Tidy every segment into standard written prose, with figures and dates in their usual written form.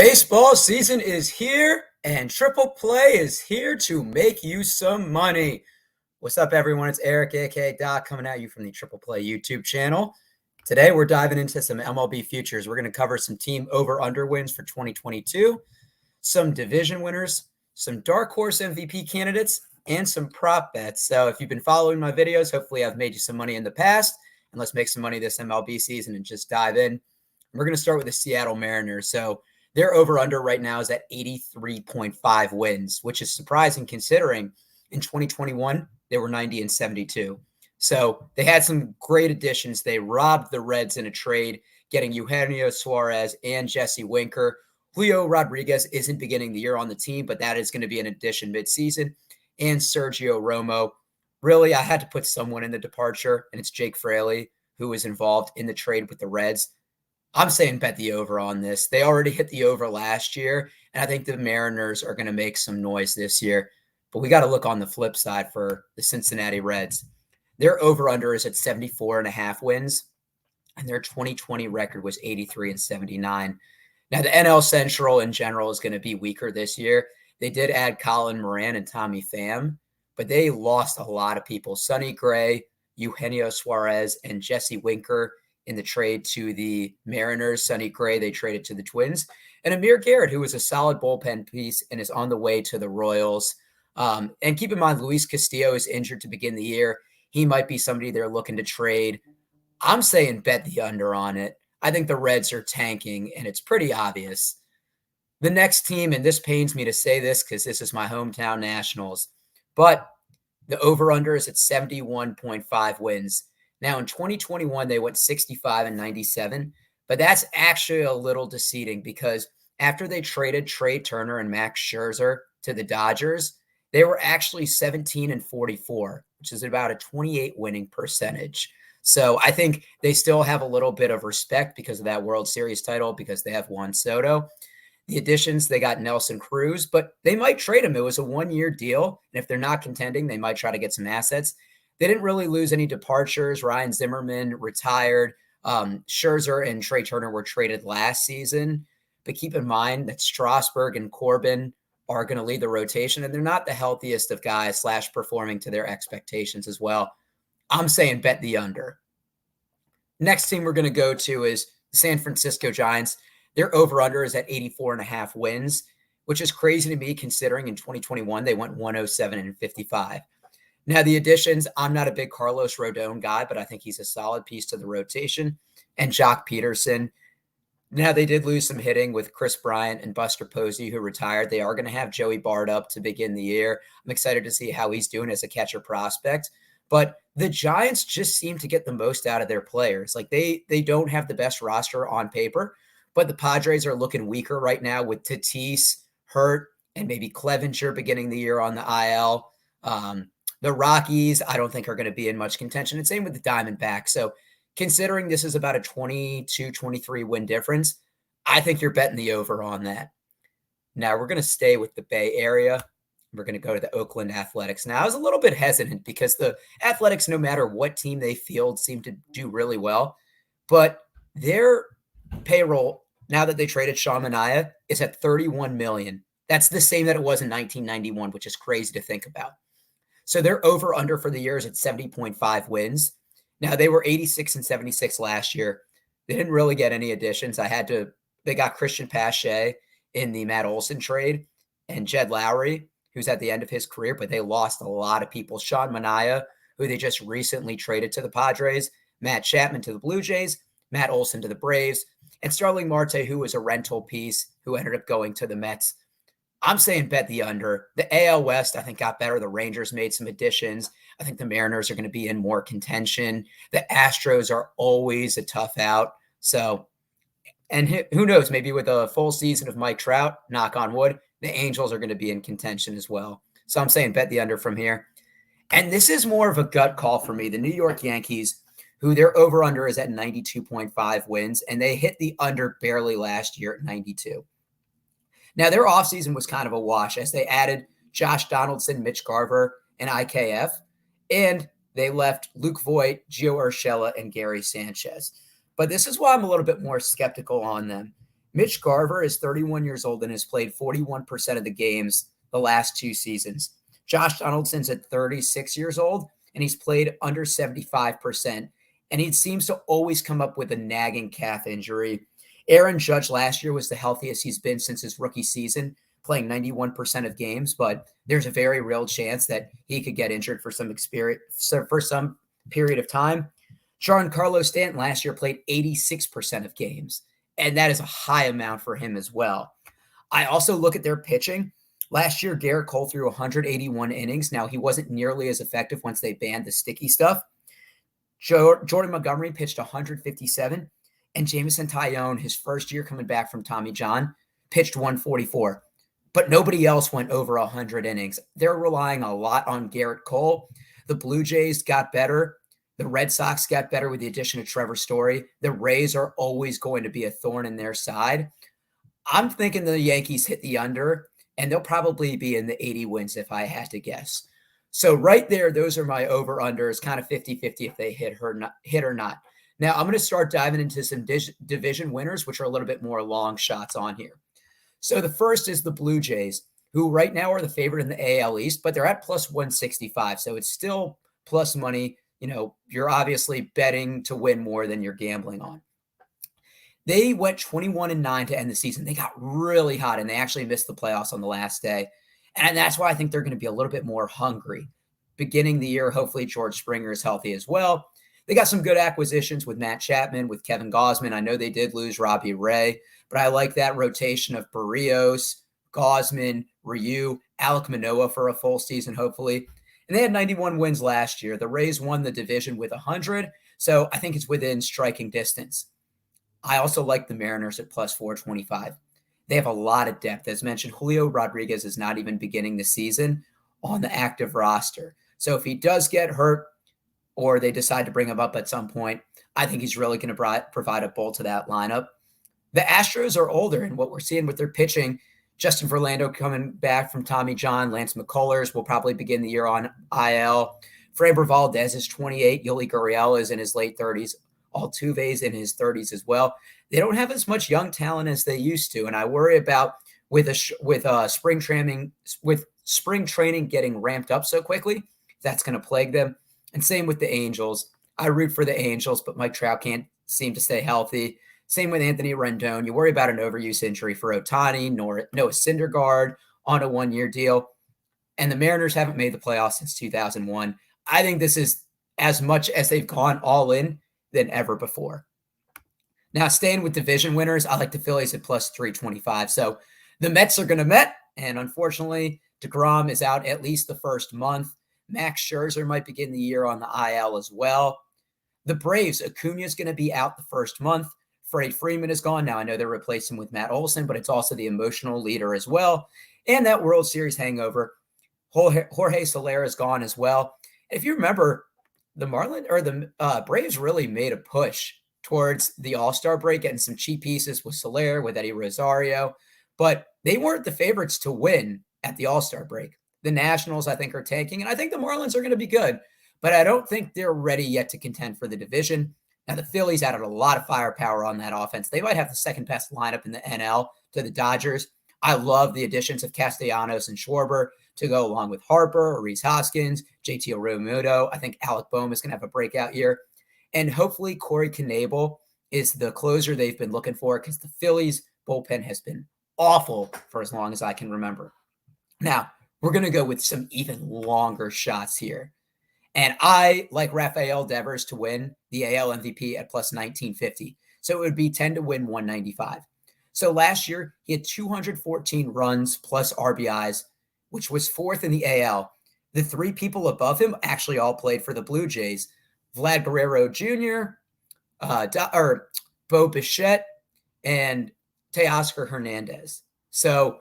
Baseball season is here, and Triple Play is here to make you some money. What's up, everyone? It's Eric, aka Doc, coming at you from the Triple Play YouTube channel. Today, we're diving into some MLB futures. We're going to cover some team over-under wins for 2022, some division winners, some dark horse MVP candidates, and some prop bets. So if you've been following my videos, hopefully I've made you some money in the past, and let's make some money this MLB season and just dive in. We're going to start with the Seattle Mariners. So their over-under right now is at 83.5 wins, which is surprising considering in 2021, they were 90 and 72. So they had some great additions. They robbed the Reds in a trade, getting Eugenio Suarez and Jesse Winker. Julio Rodriguez isn't beginning the year on the team, but that is going to be an addition midseason. And Sergio Romo. Really, I had to put someone in the departure, and it's Jake Fraley, who was involved in the trade with the Reds. I'm saying bet the over on this. They already hit the over last year, and I think the Mariners are going to make some noise this year. But we got to look on the flip side for the Cincinnati Reds. Their over-under is at 74.5 wins, and their 2020 record was 83 and 79. Now, the NL Central in general is going to be weaker this year. They did add Colin Moran and Tommy Pham, but they lost a lot of people. Sonny Gray, Eugenio Suarez, and Jesse Winker in the trade to the Mariners. Sonny Gray, they traded to the Twins. And Amir Garrett, who was a solid bullpen piece and is on the way to the Royals. And keep in mind, Luis Castillo is injured to begin the year. He might be somebody they're looking to trade. I'm saying bet the under on it. I think the Reds are tanking, and it's pretty obvious. The next team, and this pains me to say this because this is my hometown Nationals, but the over-under is at 71.5 wins. Now, in 2021, they went 65 and 97, but that's actually a little deceiving because after they traded Trey Turner and Max Scherzer to the Dodgers, they were actually 17 and 44, which is about a 28 winning percentage. So I think they still have a little bit of respect because of that World Series title, because they have Juan Soto. The additions, they got Nelson Cruz, but they might trade him. It was a one-year deal, and if they're not contending, they might try to get some assets. They didn't really lose any departures. Ryan Zimmerman retired. Scherzer and Trey Turner were traded last season. But keep in mind that Strasburg and Corbin are going to lead the rotation, and they're not the healthiest of guys / performing to their expectations as well. I'm saying bet the under. Next team we're going to go to is the San Francisco Giants. Their over-under is at 84.5 wins, which is crazy to me considering in 2021 they went 107 and 55. Now, the additions, I'm not a big Carlos Rodon guy, but I think he's a solid piece to the rotation. And Jock Peterson. Now, they did lose some hitting with Chris Bryant and Buster Posey, who retired. They are going to have Joey Bart up to begin the year. I'm excited to see how he's doing as a catcher prospect. But the Giants just seem to get the most out of their players. Like, they don't have the best roster on paper, but the Padres are looking weaker right now with Tatis hurt and maybe Clevenger beginning the year on the IL. The Rockies, I don't think are going to be in much contention. And same with the Diamondbacks. So considering this is about a 22-23 win difference, I think you're betting the over on that. Now we're going to stay with the Bay Area. We're going to go to the Oakland Athletics. Now I was a little bit hesitant because the Athletics, no matter what team they field, seem to do really well. But their payroll, now that they traded Sean Manaea, is at $31 million. That's the same that it was in 1991, which is crazy to think about. So their over-under for the year is at 70.5 wins. Now, they were 86 and 76 last year. They didn't really get any additions. They got Christian Pache in the Matt Olson trade and Jed Lowry, who's at the end of his career, but they lost a lot of people. Sean Manaea, who they just recently traded to the Padres, Matt Chapman to the Blue Jays, Matt Olson to the Braves, and Starling Marte, who was a rental piece, who ended up going to the Mets. I'm saying bet the under. The AL West, I think, got better. The Rangers made some additions. I think the Mariners are going to be in more contention. The Astros are always a tough out. So, and who knows, maybe with a full season of Mike Trout, knock on wood, the Angels are going to be in contention as well. So I'm saying bet the under from here. And this is more of a gut call for me. The New York Yankees, who their over-under is at 92.5 wins, and they hit the under barely last year at 92. Now, their offseason was kind of a wash as they added Josh Donaldson, Mitch Garver, and IKF, and they left Luke Voigt, Gio Urshela, and Gary Sanchez. But this is why I'm a little bit more skeptical on them. Mitch Garver is 31 years old and has played 41% of the games the last 2 seasons. Josh Donaldson's at 36 years old, and he's played under 75%. And he seems to always come up with a nagging calf injury. Aaron Judge last year was the healthiest he's been since his rookie season, playing 91% of games, but there's a very real chance that he could get injured for some period of time. Giancarlo Stanton last year played 86% of games, and that is a high amount for him as well. I also look at their pitching. Last year, Garrett Cole threw 181 innings. Now, he wasn't nearly as effective once they banned the sticky stuff. Jordan Montgomery pitched 157, and Jameson Taillon, his first year coming back from Tommy John, pitched 144. But nobody else went over 100 innings. They're relying a lot on Garrett Cole. The Blue Jays got better. The Red Sox got better with the addition of Trevor Story. The Rays are always going to be a thorn in their side. I'm thinking the Yankees hit the under, and they'll probably be in the 80 wins if I had to guess. So right there, those are my over-unders, kind of 50-50 if they hit or not. Now, I'm going to start diving into some division winners, which are a little bit more long shots on here. So the first is the Blue Jays, who right now are the favorite in the AL East, but they're at plus 165. So it's still plus money. You know, you're obviously betting to win more than you're gambling on. They went 21-9 to end the season. They got really hot, and they actually missed the playoffs on the last day. And that's why I think they're going to be a little bit more hungry. Beginning the year, hopefully George Springer is healthy as well. They got some good acquisitions with Matt Chapman, with Kevin Gausman. I know they did lose Robbie Ray, but I like that rotation of Barrios, Gausman, Ryu, Alek Manoah for a full season, hopefully. And they had 91 wins last year. The Rays won the division with 100, so I think it's within striking distance. I also like the Mariners at plus 425. They have a lot of depth. As mentioned, Julio Rodriguez is not even beginning the season on the active roster. So if he does get hurt or they decide to bring him up at some point, I think he's really going to provide a bolt to that lineup. The Astros are older, and what we're seeing with their pitching, Justin Verlander coming back from Tommy John, Lance McCullers will probably begin the year on IL. Framber Valdez is 28. Yuli Gurriel is in his late 30s. Altuve's in his 30s as well. They don't have as much young talent as they used to, and I worry about with spring training getting ramped up so quickly, that's going to plague them. And same with the Angels. I root for the Angels, but Mike Trout can't seem to stay healthy. Same with Anthony Rendon. You worry about an overuse injury for Ohtani, Noah Syndergaard on a one-year deal. And the Mariners haven't made the playoffs since 2001. I think this is as much as they've gone all in than ever before. Now, staying with division winners, I like the Phillies at plus 325. So the Mets are going to Met, and unfortunately, DeGrom is out at least the first month. Max Scherzer might begin the year on the IL as well. The Braves, Acuna is going to be out the first month. Freddie Freeman is gone. Now, I know they're replacing with Matt Olson, but it's also the emotional leader as well. And that World Series hangover, Jorge Soler is gone as well. If you remember, the Braves really made a push towards the All-Star break, getting some cheap pieces with Soler, with Eddie Rosario, but they weren't the favorites to win at the All-Star break. The Nationals, I think, are tanking, and I think the Marlins are going to be good, but I don't think they're ready yet to contend for the division. Now, the Phillies added a lot of firepower on that offense. They might have the second best lineup in the NL to the Dodgers. I love the additions of Castellanos and Schwarber to go along with Harper, Reese Hoskins, JT Realmuto. I think Alec Boehm is going to have a breakout year. And hopefully Corey Knebel is the closer they've been looking for, because the Phillies bullpen has been awful for as long as I can remember. Now, we're going to go with some even longer shots here. And I like Rafael Devers to win the AL MVP at plus 1950. So it would be 10 to win 195. So last year, he had 214 runs plus RBIs, which was fourth in the AL. The three people above him actually all played for the Blue Jays. Vlad Guerrero Jr., Bo Bichette, and Teoscar Hernandez. So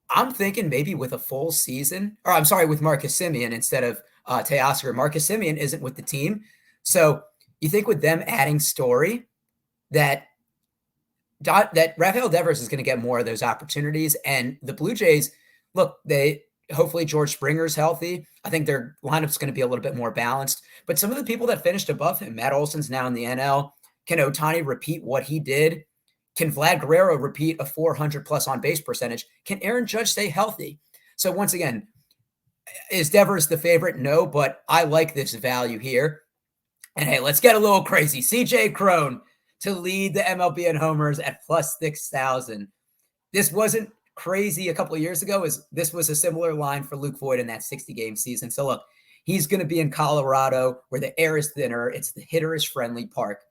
I'm thinking maybe with a full season, with Marcus Semien instead of Teoscar. Marcus Semien isn't with the team. So you think with them adding Story that Rafael Devers is going to get more of those opportunities. And the Blue Jays, look, hopefully George Springer's healthy. I think their lineup's going to be a little bit more balanced. But some of the people that finished above him, Matt Olson's now in the NL. Can Ohtani repeat what he did Can Vlad Guerrero repeat a 400 plus on base percentage? Can Aaron Judge stay healthy? So once again, is Devers the favorite? No, but I like this value here. And hey, let's get a little crazy. CJ Cron to lead the MLB in homers at plus 6,000. This wasn't crazy a couple of years ago. This was a similar line for Luke Voigt in that 60-game season. So look, he's going to be in Colorado where the air is thinner. It's the hitter-is-friendly park.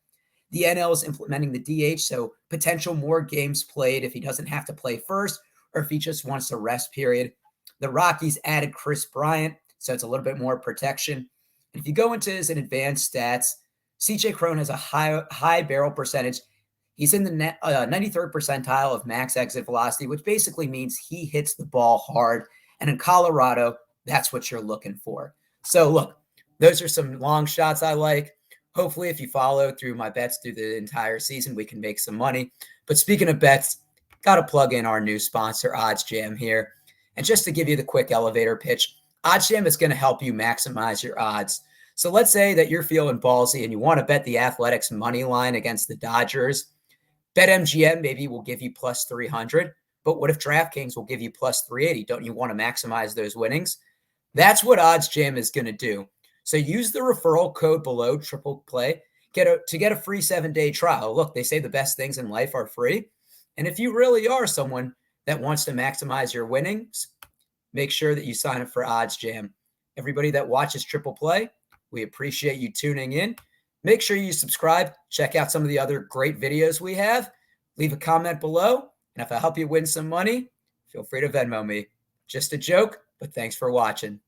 The NL is implementing the DH, so potential more games played if he doesn't have to play first or if he just wants a rest period. The Rockies added Chris Bryant, so it's a little bit more protection. And if you go into his advanced stats, CJ Cron has a high barrel percentage. He's in the 93rd percentile of max exit velocity, which basically means he hits the ball hard. And in Colorado, that's what you're looking for. So look, those are some long shots I like. Hopefully, if you follow through my bets through the entire season, we can make some money. But speaking of bets, got to plug in our new sponsor, OddsJam, here. And just to give you the quick elevator pitch, OddsJam is going to help you maximize your odds. So let's say that you're feeling ballsy and you want to bet the Athletics money line against the Dodgers. BetMGM maybe will give you plus 300. But what if DraftKings will give you plus 380? Don't you want to maximize those winnings? That's what OddsJam is going to do. So use the referral code below, Triple Play, to get a free 7-day trial. Look, they say the best things in life are free. And if you really are someone that wants to maximize your winnings, make sure that you sign up for OddsJam. Everybody that watches Triple Play, we appreciate you tuning in. Make sure you subscribe. Check out some of the other great videos we have. Leave a comment below. And if I help you win some money, feel free to Venmo me. Just a joke, but thanks for watching.